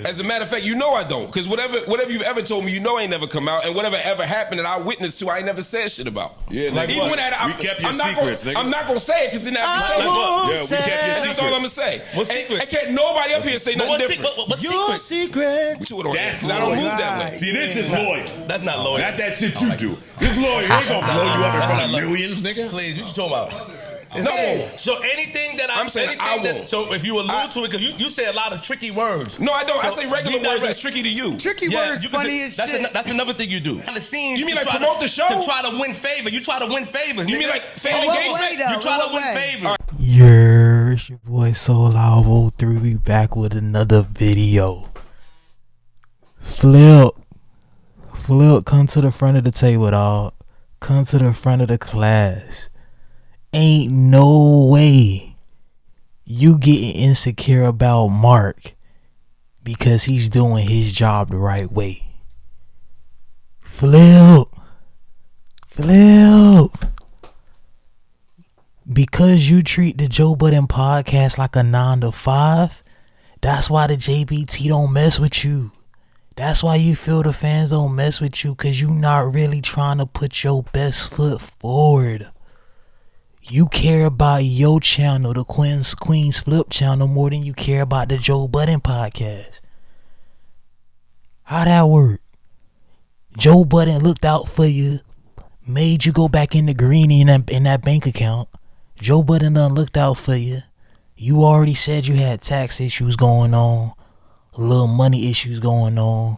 As a matter of fact, you know I don't. Because whatever you've ever told me, you know ain't never come out. And whatever ever happened that I witnessed to, I ain't never said shit about. Yeah, like even when we kept your secrets, nigga. I'm not going to say it because then I'll be saying we kept your secrets. That's all I'm going to say. What secret? And can't nobody up here say nothing different. What Your secret? That's I don't move loyal. that way. See, this is loyal. That's not loyal. Not that shit you do. This loyal ain't gonna blow you up in front of millions, nigga. Please, what you talking about? No. So anything that I'm saying I won't. So if you allude to it, because you say a lot of tricky words. No, I don't. So I say regular words that's tricky to you. Tricky words, funny as shit. That's another thing you do. The scenes, You mean like promote the show? To try to win favor. You try to win favors. You mean like fan engagement? You try to win favors. It's your boy Soul Alvo 3. We back with another video. Flip, come to the front of the table, dog. Come to the front of the class. Ain't no way you getting insecure about Marc because he's doing his job the right way. Flip. Because you treat the Joe Budden podcast like a 9 to 5, that's why the JBT don't mess with you. That's why you feel the fans don't mess with you, because you not really trying to put your best foot forward. You care about your channel, the Queenzflip channel, more than you care about the Joe Budden podcast. How that work? Joe Budden looked out for you, made you go back in the green in that bank account. Joe Budden done looked out for you. You already said you had tax issues going on, little money issues going on,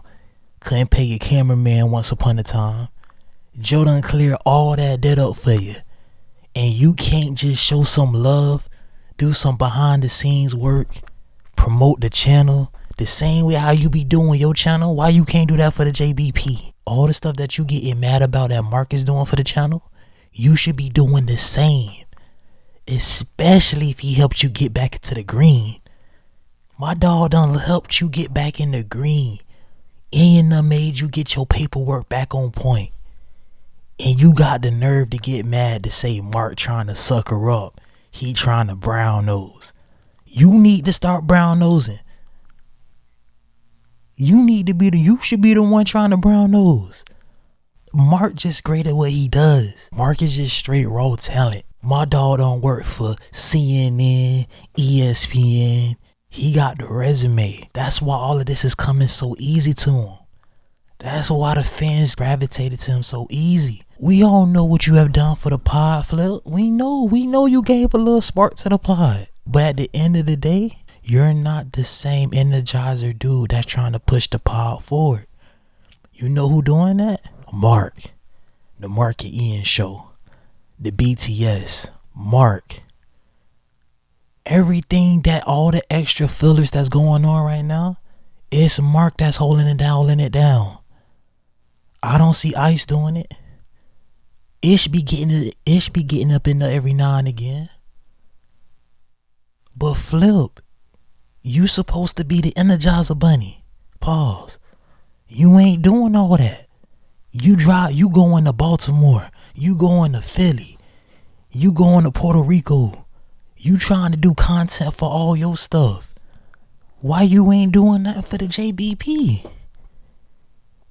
couldn't pay your cameraman once upon a time. Joe done clear all that debt up for you. And you can't just show some love, do some behind the scenes work, promote the channel the same way how you be doing your channel. Why you can't do that for the JBP? All the stuff that you getting mad about that Marc is doing for the channel, you should be doing the same. Especially if he helped you get back into the green. My dog done helped you get back in the green. And done made you get your paperwork back on point. And you got the nerve to get mad to say Marc trying to suck her up. He trying to brown nose. You need to start brown nosing. You should be the one trying to brown nose. Marc just great at what he does. Marc is just straight raw talent. My dog don't work for CNN, ESPN. He got the resume. That's why all of this is coming so easy to him. That's why the fans gravitated to him so easy. We all know what you have done for the pod, Flip. We know you gave a little spark to the pod. But at the end of the day, you're not the same energizer dude that's trying to push the pod forward. You know who doing that? Marc. The Marc and Ian show. The BTS. Marc. Everything all the extra fillers that's going on right now, it's Marc that's holding it down. I don't see Ice doing it. Ish be getting up in there every now and again. But Flip, you supposed to be the Energizer Bunny. Pause. You ain't doing all that. You going to Baltimore. You going to Philly. You going to Puerto Rico. You trying to do content for all your stuff. Why you ain't doing that for the JBP?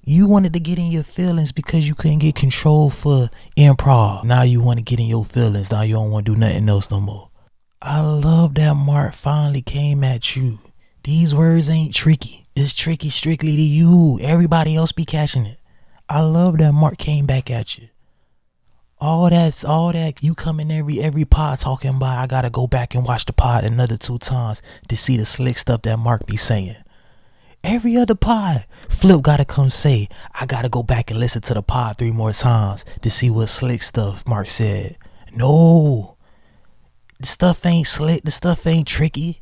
You wanted to get in your feelings because you couldn't get control for improv. Now you want to get in your feelings. Now you don't want to do nothing else no more. I love that Marc finally came at you. These words ain't tricky. It's tricky strictly to you. Everybody else be catching it. I love that Marc came back at you. All that you come in every pod talking about, I gotta go back and watch the pod another 2 times to see the slick stuff that Marc be saying. Every other pod, Flip gotta come say, I gotta go back and listen to the pod 3 more times to see what slick stuff Marc said. No, the stuff ain't slick, the stuff ain't tricky.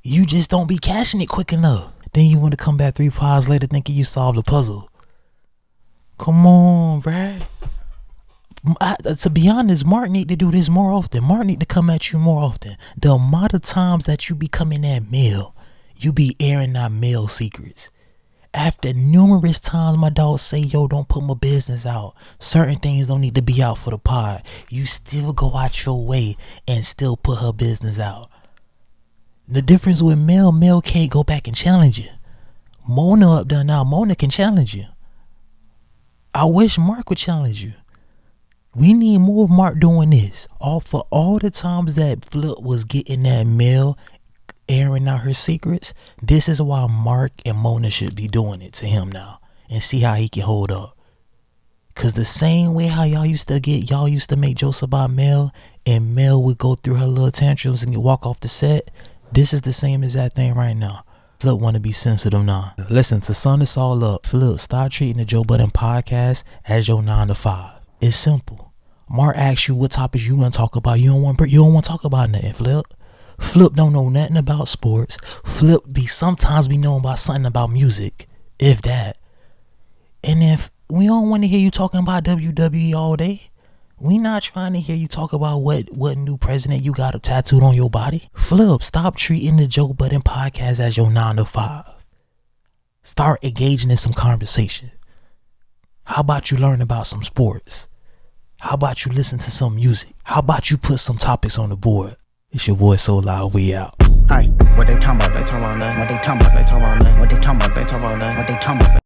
You just don't be catching it quick enough. Then you want to come back 3 pods later thinking you solved the puzzle. Come on, bruh. To be honest, Marc need to do this more often. Marc need to come at you more often. The amount of times that you be coming at mail, you be airing out mail secrets. After numerous times my dog say, yo, don't put my business out. Certain things don't need to be out for the pod. You still go out your way and still put her business out. The difference with Mel can't go back and challenge you. Mona up there now. Mona can challenge you. I wish Marc would challenge you. We need more of Marc doing this. For all the times that Flip was getting that Mel, airing out her secrets, this is why Marc and Mona should be doing it to him now. And see how he can hold up. Cause the same way how y'all used to make jokes about Mel, and Mel would go through her little tantrums and walk off the set. This is the same exact thing right now. Flip want to be sensitive now. Listen, to sum this all up, Flip, stop treating the Joe Budden podcast as your 9 to 5. It's simple. Marc asks you what topics you want to talk about. You don't want to talk about nothing, Flip. Flip don't know nothing about sports. Flip sometimes be knowing about something about music, if that. And if we don't want to hear you talking about WWE all day, we not trying to hear you talk about what new president you got tattooed on your body. Flip, stop treating the Joe Budden podcast as your 9 to 5. Start engaging in some conversation. How about you learn about some sports? How about you listen to some music? How about you put some topics on the board? It's your boy So Loud. We out. Aye, what they talking about? They talking about nothing. What they talking about? They talking about nothing. What they talking about? They talking about nothing. What they talking about?